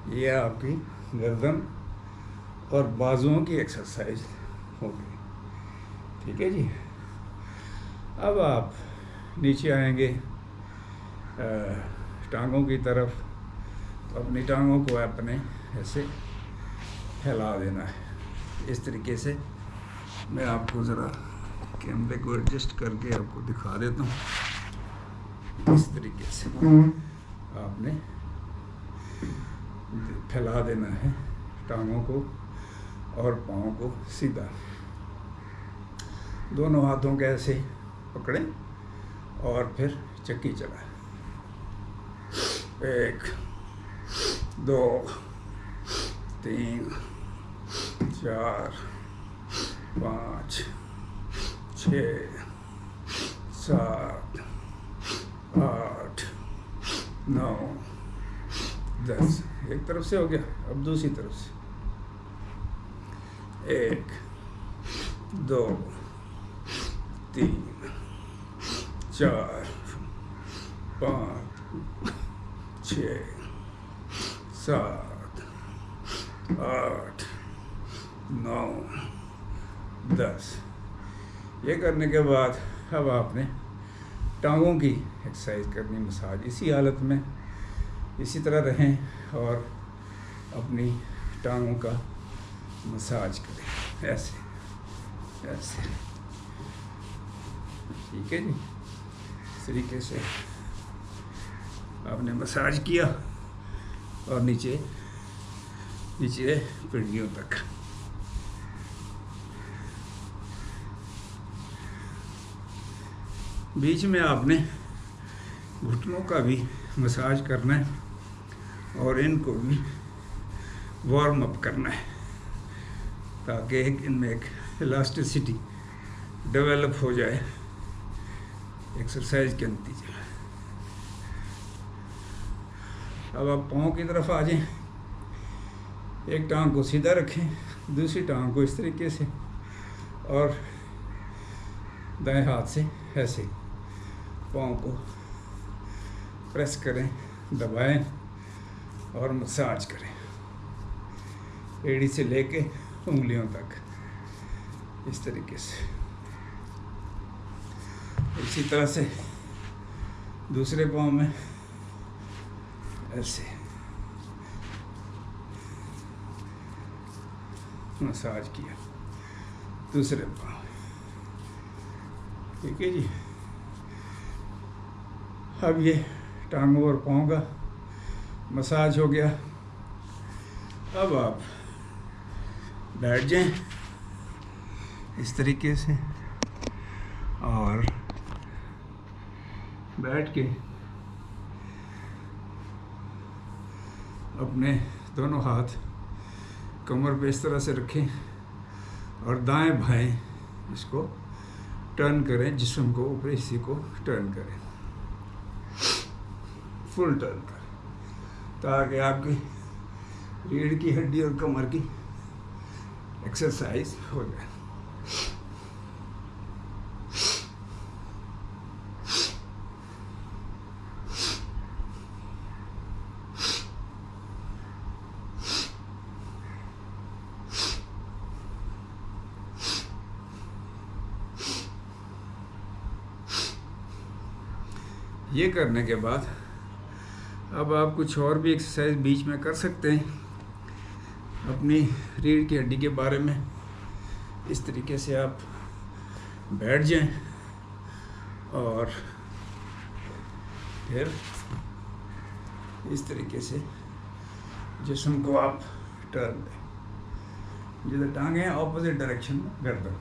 ये आपकी गर्दन और बाजुओं की एक्सरसाइज होगी। ठीक है जी। अब आप नीचे आएंगे टांगों की तरफ। तो अपनी टांगों को अपने ऐसे फैला देना है इस तरीके से। मैं आपको ज़रा कैमरे को एडजस्ट करके आपको दिखा देता हूँ। इस तरीके से आपने फैला देना है टांगों को और पाँव को सीधा। दोनों हाथों के ऐसे पकड़ें और फिर चक्की चलाएं। 1 2 3 4 5 6 7 8 9 10। एक तरफ से हो गया, अब दूसरी तरफ से 1 2 3 4 5 6 7 8 9 10। ये करने के बाद अब आपने टांगों की एक्सरसाइज करनी, मसाज। इसी हालत में इसी तरह रहें और अपनी टांगों का मसाज करें ऐसे ऐसे। ठीक है जी। इस तरीके से आपने मसाज किया और नीचे नीचे पिंडियों तक। बीच में आपने घुटनों का भी मसाज करना है और इनको भी वार्म अप करना है ताकि इनमें एक इलास्टिसिटी डेवलप हो जाए एक्सरसाइज के नतीजे में। अब आप पाँव की तरफ आ जाएं। एक टांग को सीधा रखें, दूसरी टांग को इस तरीके से और दाएं हाथ से ऐसे पाँव को प्रेस करें, दबाएं और मसाज करें एड़ी से लेके उंगलियों तक इस तरीके से। इसी तरह से दूसरे पाँव में ऐसे मसाज किया, दूसरे पाँव। ठीक है जी। अब ये टांगों और पाँव का मसाज हो गया। अब आप बैठ जाएं इस तरीके से और बैठ के अपने दोनों हाथ कमर पे इस तरह से रखें और दाएं बाएं इसको टर्न करें, जिस्म को ऊपर हिस्से को टर्न करें, फुल टर्न करें ताकि आपकी रीढ़ की हड्डी और कमर की एक्सरसाइज हो जाए। ये करने के बाद अब आप कुछ और भी एक्सरसाइज बीच में कर सकते हैं अपनी रीढ़ की हड्डी के बारे में। इस तरीके से आप बैठ जाएं और फिर इस तरीके से जिस्म को आप टर्न दें, जिधर टांगे हैं ऑपोजिट डायरेक्शन में गर्दन।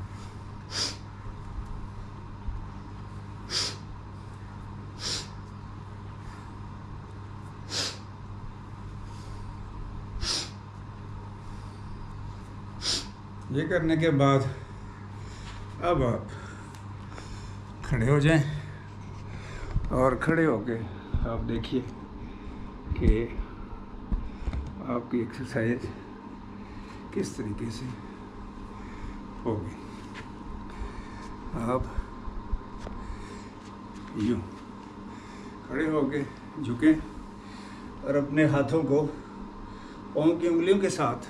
ये करने के बाद अब आप खड़े हो जाएं और खड़े होके आप देखिए कि आपकी एक्सरसाइज किस तरीके से होगी। आप यूँ खड़े होके झुकें और अपने हाथों को पाँव की उंगलियों के साथ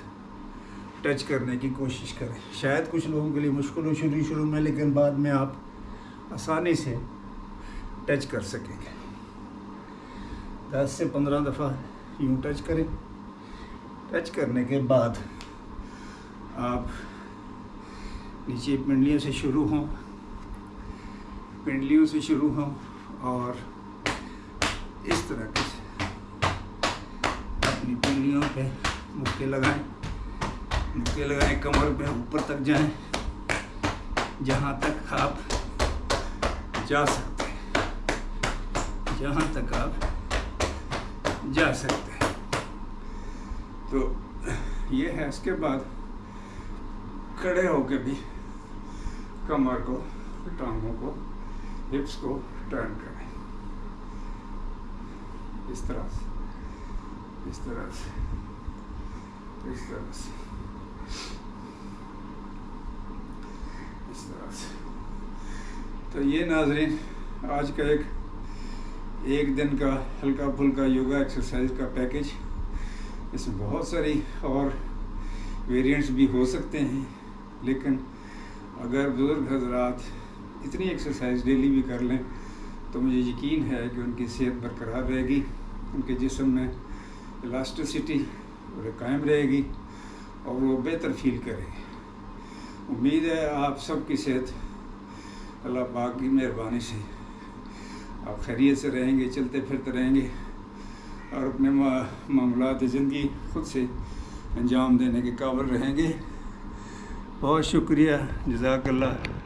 टच करने की कोशिश करें। शायद कुछ लोगों के लिए मुश्किल हो शुरू में, लेकिन बाद में आप आसानी से टच कर सकेंगे। 10 से 15 दफ़ा यूँ टच करें। टच करने के बाद आप नीचे पिंडलियों से शुरू हों और इस तरह से अपनी पिंडलियों पे मुक्के लगाएं, कमर पे ऊपर तक जाएं, जहाँ तक आप जा सकते हैं, तो ये है। इसके बाद खड़े होकर भी कमर को, टांगों को, हिप्स को टर्न करें, इस तरह से। तो ये नाज़रीन आज का एक दिन का हल्का फुल्का योगा एक्सरसाइज का पैकेज। इसमें बहुत सारी और वेरिएंट्स भी हो सकते हैं, लेकिन अगर बुजुर्ग हजरात इतनी एक्सरसाइज डेली भी कर लें तो मुझे यकीन है कि उनकी सेहत बरकरार रहेगी, उनके जिस्म में इलास्टिसिटी कायम रहेगी और वो बेहतर फील करेंगे। उम्मीद है आप सबकी सेहत अल्लाह पाक की मेहरबानी से आप खैरियत से रहेंगे, चलते फिरते रहेंगे और अपने मामलात ज़िंदगी खुद से अंजाम देने के काबिल रहेंगे। बहुत शुक्रिया, जज़ाकल्लाह।